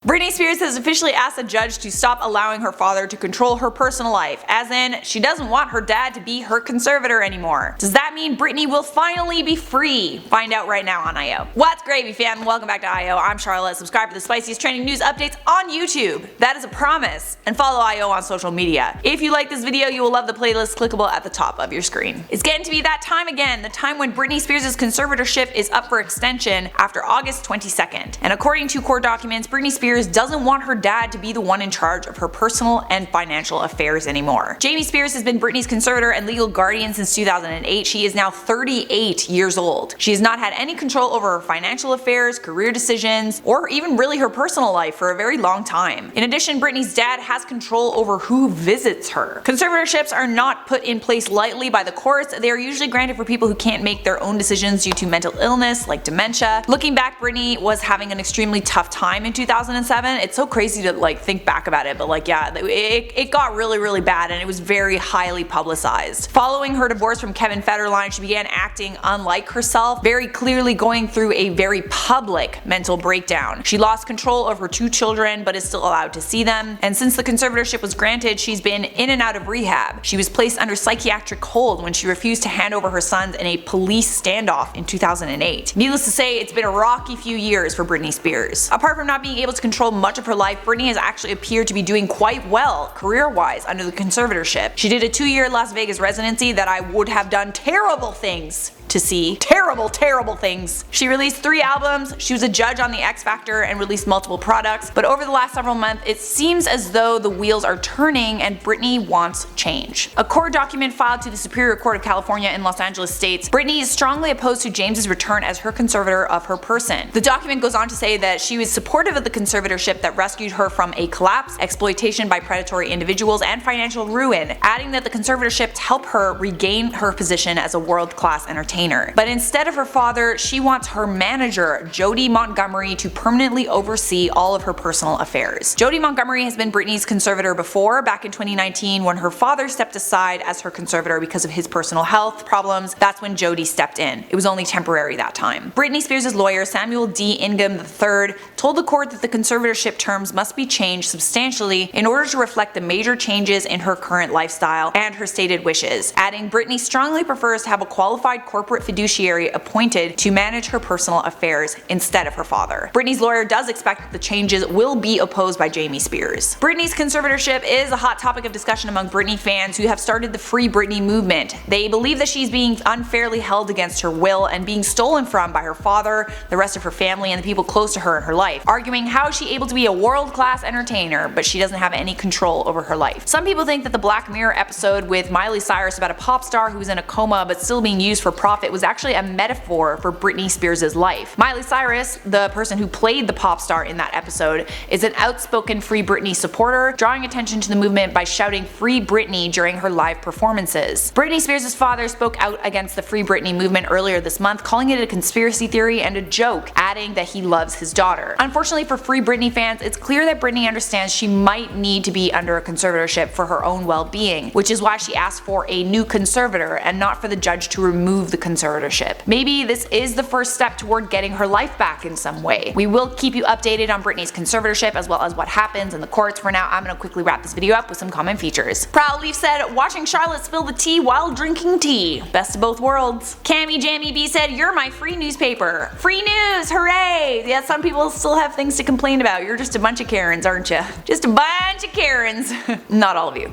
Britney Spears has officially asked a judge to stop allowing her father to control her personal life, as in, she doesn't want her dad to be her conservator anymore. Does that mean Britney will finally be free? Find out right now on IO. What's gravy, fam? Welcome back to IO. I'm Charlotte. Subscribe for the spiciest trending news updates on YouTube. That is a promise. And follow IO on social media. If you like this video, you will love the playlist clickable at the top of your screen. It's getting to be that time again, the time when Britney Spears' conservatorship is up for extension after August 22nd. And according to court documents, Britney Spears doesn't want her dad to be the one in charge of her personal and financial affairs anymore. Jamie Spears has been Britney's conservator and legal guardian since 2008. She is now 38 years old. She has not had any control over her financial affairs, career decisions, or even really her personal life for a very long time. In addition, Britney's dad has control over who visits her. Conservatorships are not put in place lightly by the courts. They are usually granted for people who can't make their own decisions due to mental illness like dementia. Looking back, Britney was having an extremely tough time in 2007. It's so crazy to think back about it, but yeah, it got really bad and it was very highly publicized. Following her divorce from Kevin Federline, she began acting unlike herself, very clearly going through a very public mental breakdown. She lost control of her two children but is still allowed to see them, and since the conservatorship was granted, she's been in and out of rehab. She was placed under psychiatric hold when she refused to hand over her sons in a police standoff in 2008. Needless to say, it's been a rocky few years for Britney Spears. Apart from not being able to control much of her life, Britney has actually appeared to be doing quite well career-wise under the conservatorship. She did a 2-year Las Vegas residency that I would have done terrible things to see. Terrible things. She released 3 albums, she was a judge on the X Factor, and released multiple products, but over the last several months it seems as though the wheels are turning and Britney wants change. A court document filed to the Superior Court of California in Los Angeles states, Britney is strongly opposed to James's return as her conservator of her person. The document goes on to say that she was supportive of the conservatorship that rescued her from a collapse, exploitation by predatory individuals, and financial ruin, adding that the conservatorship helped her regain her position as a world-class entertainer. But instead of her father, she wants her manager, Jody Montgomery, to permanently oversee all of her personal affairs. Jody Montgomery has been Britney's conservator before, back in 2019 when her father stepped aside as her conservator because of his personal health problems. That's when Jody stepped in. It was only temporary that time. Britney Spears' lawyer, Samuel D. Ingham III, told the court that the conservatorship terms must be changed substantially in order to reflect the major changes in her current lifestyle and her stated wishes, adding Britney strongly prefers to have a qualified corporate fiduciary appointed to manage her personal affairs instead of her father. Britney's lawyer does expect that the changes will be opposed by Jamie Spears. Britney's conservatorship is a hot topic of discussion among Britney fans who have started the Free Britney movement. They believe that she's being unfairly held against her will and being stolen from by her father, the rest of her family, and the people close to her in her life, arguing how is she able to be a world-class entertainer but she doesn't have any control over her life. Some people think that the Black Mirror episode with Miley Cyrus about a pop star who was in a coma but still being used for profit was actually a metaphor for Britney Spears' life. Miley Cyrus, the person who played the pop star in that episode, is an outspoken Free Britney supporter, drawing attention to the movement by shouting Free Britney during her live performances. Britney Spears' father spoke out against the Free Britney movement earlier this month, calling it a conspiracy theory and a joke, adding that he loves his daughter. Unfortunately for Free Britney fans, it's clear that Britney understands she might need to be under a conservatorship for her own well-being, which is why she asked for a new conservator and not for the judge to remove the conservatorship. Maybe this is the first step toward getting her life back in some way. We will keep you updated on Britney's conservatorship as well as what happens in the courts. For now, I'm gonna quickly wrap this video up with some common features. Proud Leaf said, watching Charlotte spill the tea while drinking tea. Best of both worlds. Cammy Jammy B said, you're my free newspaper. Free news, hooray! Yeah, some people still have things to complain about. You're just a bunch of Karens, aren't you? Just a bunch of Karens. Not all of you,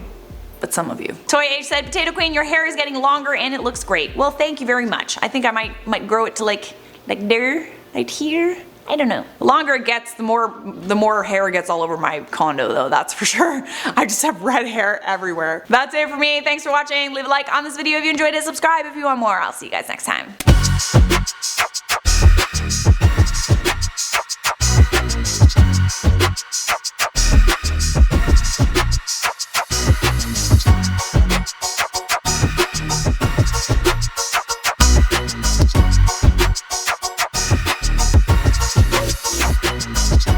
but some of you. Toy H said, Potato Queen, your hair is getting longer and it looks great. Well, thank you very much. I think I might grow it to like there, right here. I don't know. The longer it gets, the more hair gets all over my condo though, that's for sure. I just have red hair everywhere. That's it for me. Thanks for watching. Leave a like on this video if you enjoyed it. Subscribe if you want more. I'll see you guys next time.